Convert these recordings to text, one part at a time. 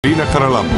Λίνα Χαραλάμπους.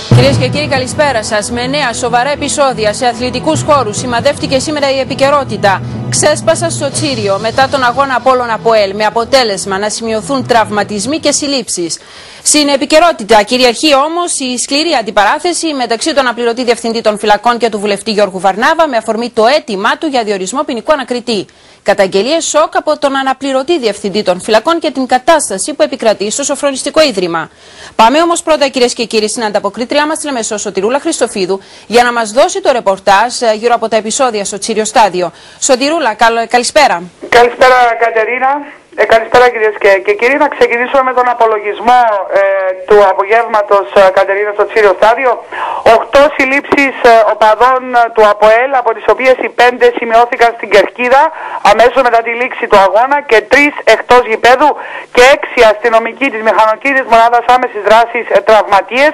Κυρίες και κύριοι, καλησπέρα σας. Με νέα σοβαρά επεισόδια σε αθλητικούς χώρους σημαδεύτηκε σήμερα η επικαιρότητα. Ξέσπασαν στο Τσίριο μετά τον αγώνα Απόλλων ΑΠΟΕΛ, με αποτέλεσμα να σημειωθούν τραυματισμοί και συλλήψεις. Στην επικαιρότητα κυριαρχεί όμως η σκληρή αντιπαράθεση μεταξύ των αναπληρωτή διευθυντή των φυλακών και του βουλευτή Γιώργου Βαρνάβα με αφορμή το αίτημά του για διορισμό ποινικού ανακριτή. Καταγγελίες σοκ από τον αναπληρωτή διευθυντή των φυλακών και την κατάσταση που επικρατεί στο Σοφρονιστικό Ίδρυμα. Πάμε όμως πρώτα, κυρίες και κύριοι, στην ανταποκρίτριά μας, τη Λεμεσό Σωτηρούλα Χριστοφίδου, για να μας δώσει το ρεπορτάζ γύρω από τα επεισόδια στο Τσίριο Στάδιο. Σωτηρούλα, καλησπέρα. Καλησπέρα, Κατερίνα. Καλησπέρα, κυρίες και κύριοι. Να ξεκινήσουμε με τον απολογισμό του απογεύματος, Κατερίνα, στο Τσίριο Στάδιο. 8 συλλήψεις οπαδών του ΑΠΟΕΛ, από τις οποίες οι 5 σημειώθηκαν στην Κερκίδα αμέσως μετά τη λήξη του αγώνα και 3 εκτός γηπέδου και 6 αστυνομικοί της μηχανοκίνητης μονάδας άμεσης δράσης τραυματίες,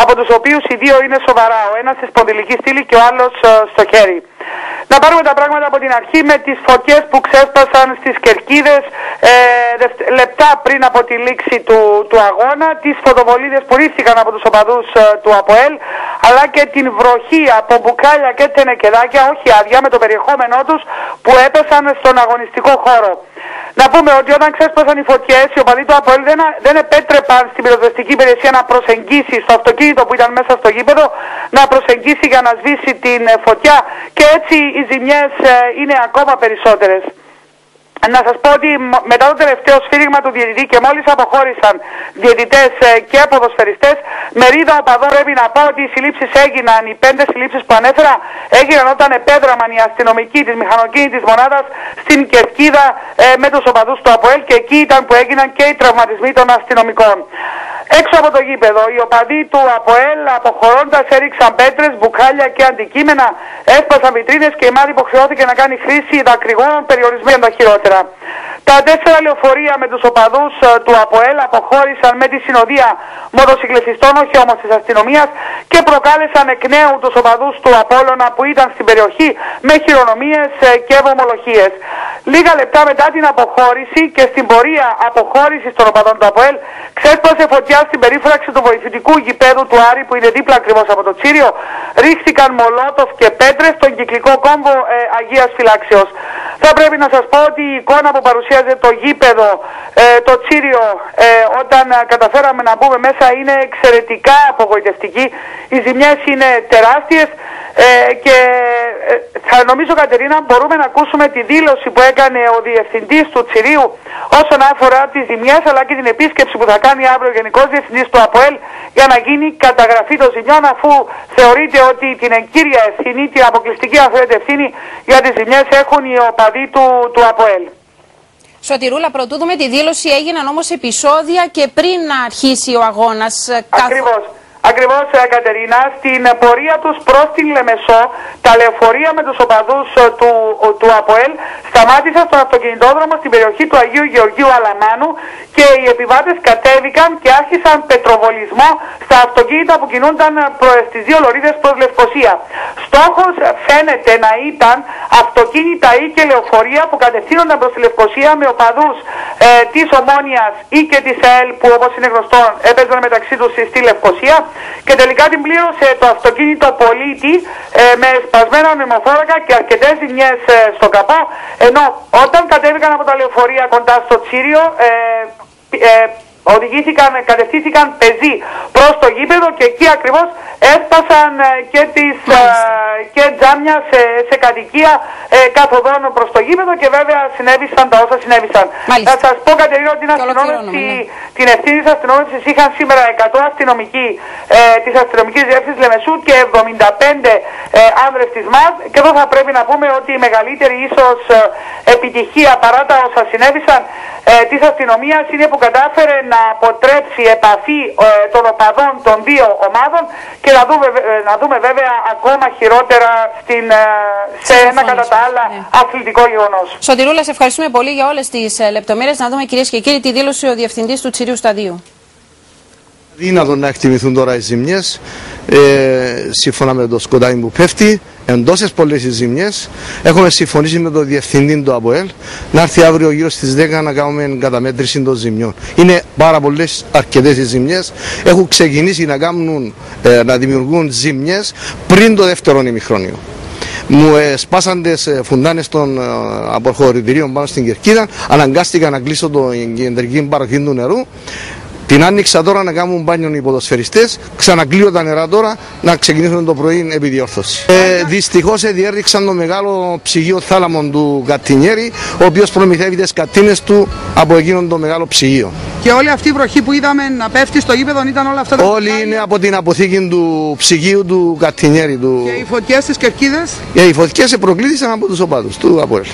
από τους οποίους οι 2 είναι σοβαρά, ο ένας στη σπονδυλική στήλη και ο άλλος στο χέρι. Να πάρουμε τα πράγματα από την αρχή με τις φωτιές που ξέσπασαν στις Κερκίδες λεπτά πριν από τη λήξη του αγώνα, τις φωτοβολίδες που ρίχθηκαν από τους οπαδούς του ΑΠΟΕΛ, αλλά και την βροχή από μπουκάλια και τενεκεδάκια, όχι άδεια, με το περιεχόμενό τους, που έπεσαν στον αγωνιστικό χώρο. Να πούμε ότι όταν ξέσπασαν οι φωτιές, οι οπαδοί του ΑΠΟΕΛ δεν επέτρεπαν στην πυροσβεστική υπηρεσία να προσεγγίσει στο αυτοκίνητο που ήταν μέσα στο γήπεδο, να προσεγγίσει για να σβήσει την φωτιά, και έτσι οι ζημιές είναι ακόμα περισσότερες. Να σας πω ότι μετά το τελευταίο σφύριγμα του διαιτητή και μόλις αποχώρησαν διαιτητές και ποδοσφαιριστές, μερίδα οπαδών, πρέπει να πω ότι οι συλλήψεις έγιναν, οι 5 συλλήψεις που ανέφερα, έγιναν όταν επέδραμαν οι αστυνομικοί της μηχανοκίνητης μονάδας στην Κερκίδα με τους οπαδούς του ΑΠΟΕΛ, και εκεί ήταν που έγιναν και οι τραυματισμοί των αστυνομικών. Έξω από το γήπεδο, οι οπαδοί του ΑΠΟΕΛ αποχωρώντας έριξαν πέτρες, μπουκάλια και αντικείμενα, έσπασαν βιτρίνες και η ΜΑΔ υποχρεώθηκε να κάνει χρήση δακρυγόνων περιορισμένων τα χειρότερα. Τα 4 λεωφορεία με τους οπαδούς του ΑΠΟΕΛ αποχώρησαν με τη συνοδεία μοτοσυκλετιστών, όχι όμως της αστυνομίας, και προκάλεσαν εκ νέου τους οπαδούς του Απόλλωνα που ήταν στην περιοχή με χειρονομίες και βομολογίες. Λίγα λεπτά μετά την αποχώρηση και στην πορεία αποχώρησης των οπαδών του ΑΠΟΕΛ, ξέσπασε φωτιά στην περίφραξη του βοηθητικού γηπέδου του Άρη, που είναι δίπλα ακριβώς από το Τσίριο. Ρίχθηκαν μολότοφ και πέτρες στον κυκλικό κόμβο Αγίας Φυλάξεως. Θα πρέπει να σας πω ότι η εικόνα που παρουσιάζεται το γήπεδο, το Τσίριο, όταν καταφέραμε να μπούμε μέσα, είναι εξαιρετικά απογοητευτική. Οι ζημιές είναι τεράστιες και θα νομίζω, Κατερίνα, μπορούμε να ακούσουμε τη δήλωση που έκανε ο διευθυντής του Τσιρίου όσον αφορά τις ζημιές, αλλά και την επίσκεψη που θα κάνει αύριο ο Γενικός Διευθυντής του ΑΠΟΕΛ για να γίνει καταγραφή των ζημιών, αφού θεωρείται ότι την εγκύρια ευθύνη, την αποκλειστική ευθύνη για τις ζημιές έχουν οι οπαδοί του ΑΠΟΕΛ. Σωτηρούλα, πρωτού δούμε τη δήλωση, έγιναν όμως επεισόδια και πριν να αρχίσει ο αγώνας. Ακριβώς, Κατερίνα, στην πορεία τους προς την Λεμεσό, τα λεωφορεία με τους οπαδούς του ΑΠΟΕΛ σταμάτησαν στον αυτοκινητόδρομο στην περιοχή του Αγίου Γεωργίου Αλαμάνου, και οι επιβάτες κατέβηκαν και άρχισαν πετροβολισμό στα αυτοκίνητα που κινούνταν στις 2 λωρίδες προς Λευκοσία. Στόχος φαίνεται να ήταν αυτοκίνητα ή και λεωφορεία που κατευθύνονταν προς τη Λευκοσία με οπαδούς της Ομόνοιας ή και της ΑΕΛ, που όπως είναι γνωστό έπαιζαν μεταξύ τους στη Λευκοσία, και τελικά την πλήρωσε το αυτοκίνητο πολίτη με σπασμένα μνημοθώρακα και αρκετές ζημιές στο καπό, ενώ όταν κατέβηκαν από τα λεωφορεία κοντά στο Τσίριο, κατευθύνθηκαν πεζοί προς το γήπεδο, και εκεί ακριβώς έσπασαν και τζάμια σε κατοικία καθοδόν προς το γήπεδο, και βέβαια συνέβησαν τα όσα συνέβησαν. Θα σας πω, Κατερίνα, ότι την ευθύνη της αστυνόμευσης είχαν σήμερα 100 αστυνομικοί της αστυνομικής διεύθυνσης Λεμεσού και 75 άνδρες της ΜΑΔ, και εδώ θα πρέπει να πούμε ότι η μεγαλύτερη ίσως επιτυχία παρά τα όσα συνέβησαν της αστυνομίας είναι που κατάφερε να αποτρέψει επαφή των οπαδών των 2 ομάδων, και να δούμε βέβαια ακόμα χειρότερα σε ένα κατά τα άλλα αθλητικό γεγονός. Σωτηρούλα, σε ευχαριστούμε πολύ για όλες τις λεπτομέρειες. Να δούμε, κυρίες και κύριοι, τη δήλωση ο Διευθυντής του Τσιρίου Σταδίου. Δύνατον να εκτιμηθούν τώρα οι ζημιές, σύμφωνα με το σκοτάδι που πέφτει, εντόσες πολλές οι ζημιές. Έχουμε συμφωνήσει με τον διευθυντή του ΑΠΟΕΛ να έρθει αύριο γύρω στις 10 να κάνουμε καταμέτρηση των ζημιών. Είναι πάρα πολλές, αρκετές οι ζημιές. Έχουν ξεκινήσει να δημιουργούν ζημιές πριν το δεύτερο ημιχρόνιο. Μου σπάσαν τις φουντάνες των αποχωρητηρίων πάνω στην κερκίδα, αναγκάστηκα να κλείσω την κεντρική παροχή του νερού. Την άνοιξα τώρα να κάνουν μπάνιο οι ποδοσφαιριστές, ξανακλείω τα νερά τώρα να ξεκινήσουν το πρωί επιδιόρθωση. Δυστυχώς διέριξαν το μεγάλο ψυγείο θάλαμον του Καττινιέρη, ο οποίος προμηθεύει τις κατίνες του από εκείνον το μεγάλο ψυγείο. Και όλη αυτή η βροχή που είδαμε να πέφτει στο γήπεδο ήταν όλα αυτά τα όλοι είναι από την αποθήκη του ψυγείου του Καττινιέρη. Και οι φωτιές στις κερκίδες? Οι φωτιές προκλήθησαν από τους οπαδούς του ΑΠΟΕΛ.